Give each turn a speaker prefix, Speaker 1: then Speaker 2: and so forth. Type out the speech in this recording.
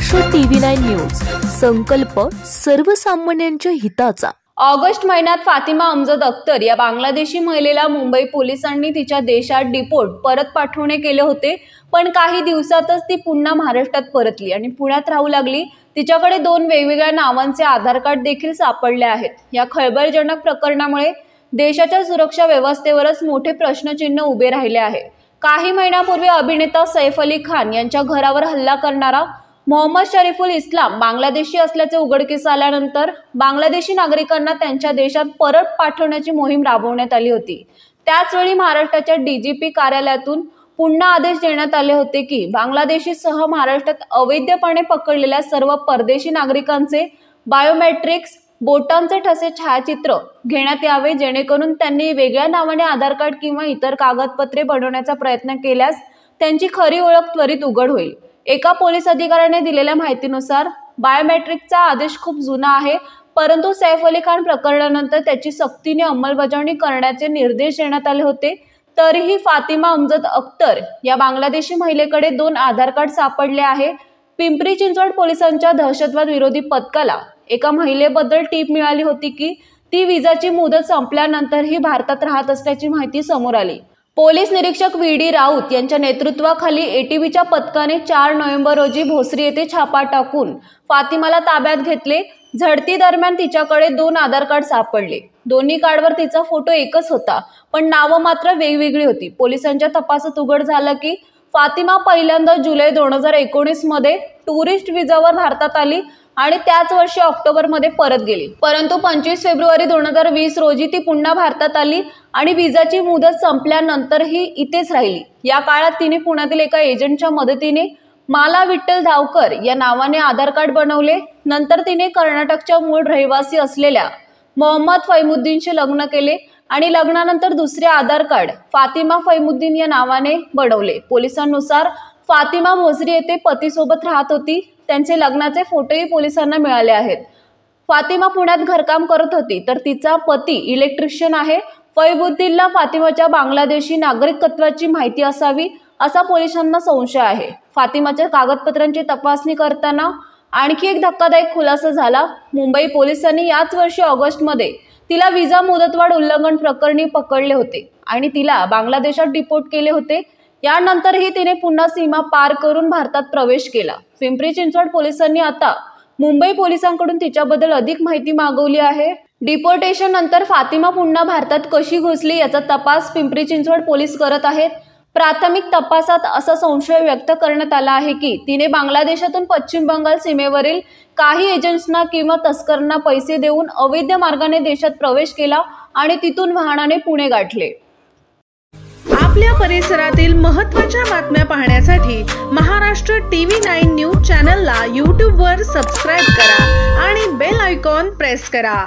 Speaker 1: Maharashtra TV9 news, संकल्प सर्वसामान्यांच्या हिताचा।
Speaker 2: ऑगस्ट महिन्यात फातिमा अमजद अख्तर या बांगलादेशी महिलेला मुंबई पोलिसांनी तिच्या देशात डिपोर्ट परत पाठवणे केले होते, पण काही दिवसातच ती पुन्हा महाराष्ट्रात परतली आणि पुण्यात राहू लागली। तिच्याकडे 2 वेगवेगळ्या नावांचे आधार कार्ड देखील सापडले आहेत। या खळबळजनक प्रकरणामुळे देशाच्या सुरक्षा व्यवस्थेवरच मोठे प्रश्नचिन्ह उभे राहिले आहे। काही महिन्यापूर्वी अभिनेता सैफ अली खान यांच्या घरावर हल्ला करणारा मोहम्मद शरीफुल इस्लाम बांगलादेशी असल्याचे उघडकीस आल्यानंतर बांगलादेशी नागरिकांना त्यांच्या देशात परत पाठवण्याची मोहीम राबवण्यात आली होती। त्याचवेळी महाराष्ट्राच्या DGP कार्यालयातून पुन्हा आदेश देण्यात आले होते की बांगलादेशीसह महाराष्ट्रात अवैधपणे पकडलेल्या सर्व परदेशी नागरिकांचे बायोमेट्रिक्स, बोटांचे ठसे छायाचित्र घेण्यात यावे, जेणेकरून त्यांनी वेगळ्या नावाने आधार कार्ड किंवा इतर कागदपत्रे बनवण्याचा प्रयत्न केल्यास त्यांची खरी ओळख त्वरित उघड होईल। एका पोलीस अधिकाऱ्याने दिलेल्या माहितीनुसार बायोमेट्रिकचा आदेश खूप जुना आहे, परंतु सैफ अली खान प्रकरणानंतर त्याची सक्तीने अंमलबजावणी करण्याचे निर्देश देण्यात आले होते। तरीही फातिमा अमजद अख्तर या बांगलादेशी महिलेकडे 2 आधार कार्ड सापडले आहे। पिंपरी चिंचवड पोलिसांच्या दहशतवाद विरोधी पथकाला एका महिलेबद्दल टीप मिळाली होती की ती विजाची मुदत संपल्यानंतरही भारतात राहत असल्याची माहिती समोर आली। पोलीस निरीक्षक VD राऊत यांच्या नेतृत्वाखाली ATBच्या पथकाने 4 नोव्हेंबर रोजी भोसरी येथे छापा टाकून फातिमाला ताब्यात घेतले। झडती दरम्यान तिच्याकडे 2 आधार कार्ड सापडले। दोन्ही कार्डवर तिचा फोटो एकच होता, पण नावं मात्र वेगवेगळी होती। पोलिसांच्या तपासात उघड झालं की फातिमा पहिल्यांदा जुलै 2019 मध्ये टुरिस्ट विजावर भारतात आली आणि त्याच वर्षी ऑक्टोबरमध्ये परत गेली, परंतु 25 फेब्रुवारी 2020 रोजी ती पुन्हा भारतात आली आणि विजाची मुदत संपल्यानंतरही इथेच राहिली। या काळात तिने पुण्यातील एका एजंटच्या मदतीने माला विठ्ठल धावकर या नावाने आधार कार्ड बनवले। नंतर तिने कर्नाटकच्या मूळ रहिवासी असलेल्या मोहम्मद फैमुद्दीनशी लग्न केले आणि लग्नानंतर दुसरे आधार कार्ड फातिमा फैमुद्दीन या नावाने बनवले। पोलिसांनुसार फातिमा भोसरी येथे पतीसोबत राहत होती। त्यांचे लग्नाचे फोटोही पोलिसांना मिळाले आहेत। फातिमा पुण्यात घरकाम करत होती, तर तिचा पती इलेक्ट्रिशियन आहे। फैमुद्दीनला फातिमाच्या बांगलादेशी नागरिकत्वाची माहिती असावी असा पोलिसांना संशय आहे। फातिमाच्या कागदपत्रांची तपासणी करताना आणखी एक धक्कादायक खुलासा झाला। मुंबई पोलिसांनी याच वर्षी ऑगस्टमध्ये तिला विजा मुदतवाढ उल्लंघन प्रकरणी पकडले होते आणि तिला बांगलादेशात डिपोर्ट केले होते। यानंतरही तिने पुन्हा सीमा पार करून भारतात प्रवेश केला। पिंपरी चिंचवड पोलिसांनी आता मुंबई पोलिसांकडून तिच्याबद्दल अधिक माहिती मागवली आहे। डिपोर्टेशन नंतर फातिमा पुन्हा भारतात कशी घुसली याचा तपास पिंपरी चिंचवड पोलीस करत आहेत। प्राथमिक तपासात असा संशय व्यक्त करण्यात आला आहे की तिने बांगलादेशातून पश्चिम बंगाल सीमेवरील काही एजंट्सना किंवा तस्करांना पैसे देऊन अवैध मार्गाने देशात प्रवेश केला आणि तिथून वाहनाने पुणे गाठले।
Speaker 3: आपल्या परिसरातील महत्त्वाच्या बातम्या पाहण्यासाठी महाराष्ट्र TV9 न्यूज चॅनलला YouTube वर सबस्क्राइब करा आणि बेल आयकॉन प्रेस करा।